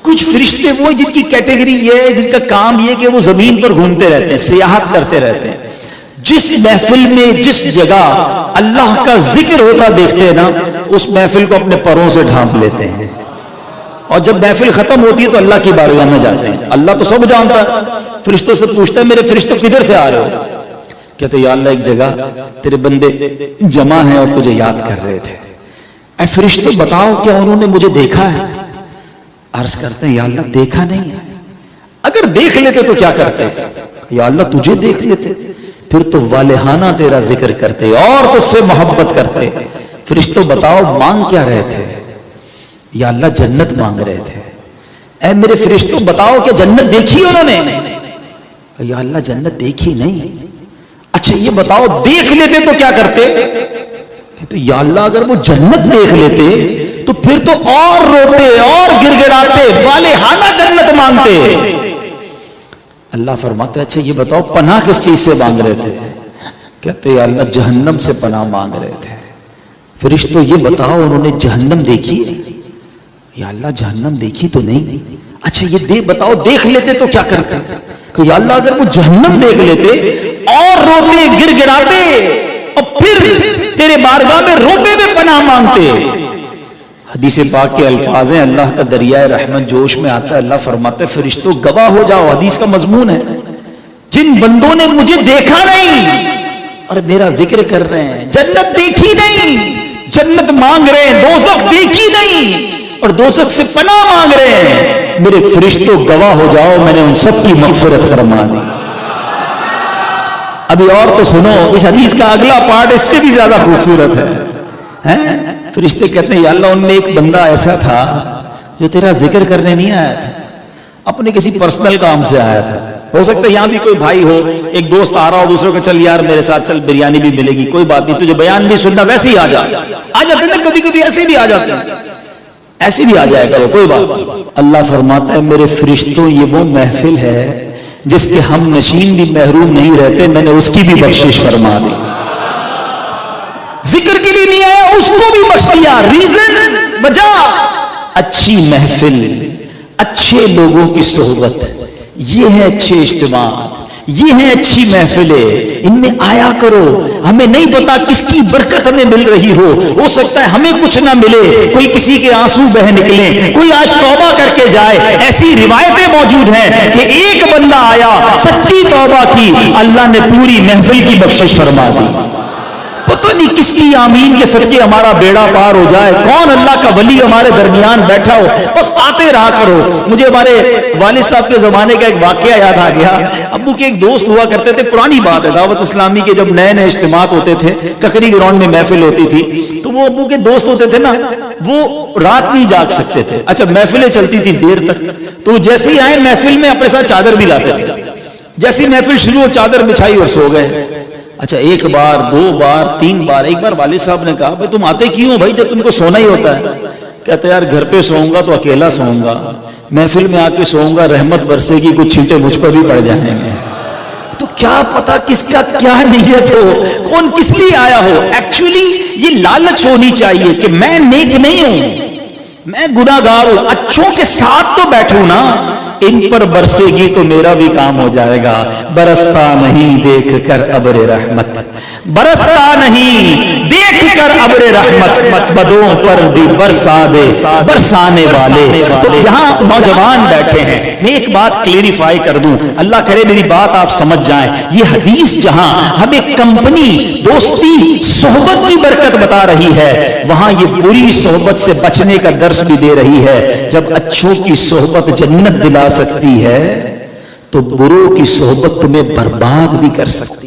کچھ فرشتے وہ جن کی کیٹیگری یہ ہے، جن کا کام یہ کہ وہ زمین پر گھومتے رہتے ہیں، سیاحت کرتے رہتے ہیں. جس محفل میں جس جگہ اللہ کا ذکر ہوتا دیکھتے ہیں نا، اس محفل کو اپنے پروں سے ڈھانپ لیتے ہیں، اور جب محفل ختم ہوتی ہے تو اللہ کی بارگاہ میں جاتے ہیں. اللہ تو سب جانتا ہے، فرشتوں سے پوچھتا ہے میرے فرشتوں کدھر سے آ رہے ہو؟ کہتے یا اللہ ایک جگہ تیرے بندے جمع ہیں اور تجھے یاد کر رہے تھے. اے فرشتوں بتاؤ کیا انہوں نے مجھے دیکھا ہے؟ عرض کرتے ہیں یا اللہ دیکھا نہیں ہے. اگر دیکھ لیتے تو کیا کرتے؟ یا اللہ تجھے دیکھ لیتے پھر تو والہانہ تیرا ذکر کرتے اور تجھ سے محبت کرتے. فرشتوں بتاؤ مانگ کیا رہے تھے؟ یا اللہ جنت مانگ رہے تھے. اے میرے فرشتوں بتاؤ کہ جنت دیکھی انہوں نے؟ یا اللہ جنت دیکھی نہیں. اچھا یہ بتاؤ دیکھ لیتے تو کیا کرتے؟ کہتے یا اللہ اگر وہ جنت دیکھ لیتے تو پھر تو اور روتے اور گر گڑاتے، والہانہ جنت مانگتے. اللہ فرماتا ہے اچھا یہ بتاؤ پناہ کس چیز سے مانگ رہے تھے؟ کہتے یا اللہ جہنم سے پناہ مانگ رہے تھے. فرشتوں یہ بتاؤ انہوں نے جہنم دیکھی ہے؟ یا اللہ جہنم دیکھی تو نہیں. اچھا یہ بتاؤ دیکھ لیتے تو کیا کرتے؟ کہ یا اللہ اگر وہ جہنم دیکھ لیتے اور روتے گر گڑاتے اور پھر تیرے بارگاہ میں روتے ہوئے پناہ مانگتے. حدیث پاک کے الفاظ ہیں، اللہ کا دریائے رحمت جوش میں آتا ہے. اللہ فرماتا ہے فرشتوں گواہ ہو جاؤ. حدیث کا مضمون ہے جن بندوں نے مجھے دیکھا نہیں اور میرا ذکر کر رہے ہیں، جنت دیکھی نہیں جنت مانگ رہے ہیں، دوزخ دیکھی نہیں اور دوزخ سے پناہ مانگ رہے ہیں، میرے فرشتوں گواہ ہو جاؤ میں نے ان سب کی مغفرت فرما دی. ابھی اور تو سنو، اس حدیث کا اگلا پارٹ اس سے بھی زیادہ خوبصورت ہے. فرشتے کہتے ہیں یا اللہ ان میں ایک بندہ ایسا تھا جو تیرا ذکر کرنے نہیں آیا تھا، اپنے کسی پرسنل کام سے آیا تھا. ہو سکتا ہے یہاں بھی کوئی بھائی ہو، ایک دوست آ رہا ہو دوسروں کو چل یار میرے ساتھ چل بریانی بھی ملے گی، کوئی بات نہیں تجھے بیان نہیں سننا ویسے ہی آ جاتے ہیں، کبھی کبھی ایسے بھی آ جاتے ہیں، ایسے بھی آ جائے کرو کوئی بات. اللہ فرماتا ہے میرے فرشتوں یہ وہ محفل ہے جس کے ہم نشین بھی محروم نہیں رہتے، میں نے اس کی بھی بخشش فرما دی. ذکر کے لیے نہیں آیا اس کو بھی بخش دیا. ریزن وجہ اچھی محفل، اچھے لوگوں کی صحبت، یہ ہے اچھے اجتماعات، یہ ہے اچھی محفلیں، ان میں آیا کرو. ہمیں نہیں پتا کس کی برکت ہمیں مل رہی ہو سکتا ہے ہمیں کچھ نہ ملے، کوئی کسی کے آنسو بہ نکلیں، کوئی آج توبہ کر کے جائے. ایسی روایتیں موجود ہیں کہ ایک بندہ آیا سچی توبہ کی، اللہ نے پوری محفل کی بخشش فرما دی. پتہ نہیں کس کی آمین کے صدقے ہمارا بیڑا پار ہو جائے، کون اللہ کا ولی ہمارے درمیان بیٹھا ہو، بس آتے رہا کرو. مجھے ہمارے والد صاحب کے زمانے کا ایک واقعہ یاد آ گیا. ابو کے ایک دوست ہوا کرتے تھے، پرانی بات ہے، دعوت اسلامی کے جب نئے نئے اجتماعات ہوتے تھے، ککری گراؤنڈ میں محفل ہوتی تھی، تو وہ ابو کے دوست ہوتے تھے نا، وہ رات نہیں جاگ سکتے تھے. اچھا محفلیں چلتی تھی دیر تک، تو جیسے ہی آئے محفل میں اپنے ساتھ چادر بھی لاتے تھے. جیسی محفل شروع ہو چادر بچھائی اور سو گئے. اچھا ایک بار دو بار تین بار، ایک بار والد صاحب نے کہا بھائی تم آتے کیوں بھائی جب تم کو سونا ہی ہوتا ہے؟ کہتے یار گھر پہ سوؤں گا تو اکیلا سوؤں گا، محفل میں آ کے سوؤں گا رحمت برسے گی، کچھ چھینٹے مجھ پر بھی پڑ جائیں گے. تو کیا پتا کس کا کیا نیت ہو، کون کس لیے آیا ہو. ایکچولی یہ لالچ ہونی چاہیے کہ میں نیک نہیں ہوں، میں گناہ گار ہوں، اچھوں کے ساتھ تو بیٹھوں نا، ان پر برسے گی تو میرا بھی کام ہو جائے گا. برستا نہیں دیکھ کر ابر رحمت، برستا نہیں دیکھ کر ابر رحمت، بدوں پر بھی برسا دے برسانے والے. تو یہاں نوجوان بیٹھے ہیں، میں ایک بات کلیریفائی کر دوں، اللہ کرے میری بات آپ سمجھ جائیں. یہ حدیث جہاں ہمیں کمپنی، دوستی، صحبت کی برکت بتا رہی ہے، وہاں یہ بری صحبت سے بچنے کا درس بھی دے رہی ہے. جب اچھوں کی صحبت جنت دلا سکتی ہے تو بروں کی صحبت تمہیں برباد بھی کر سکتی ہے.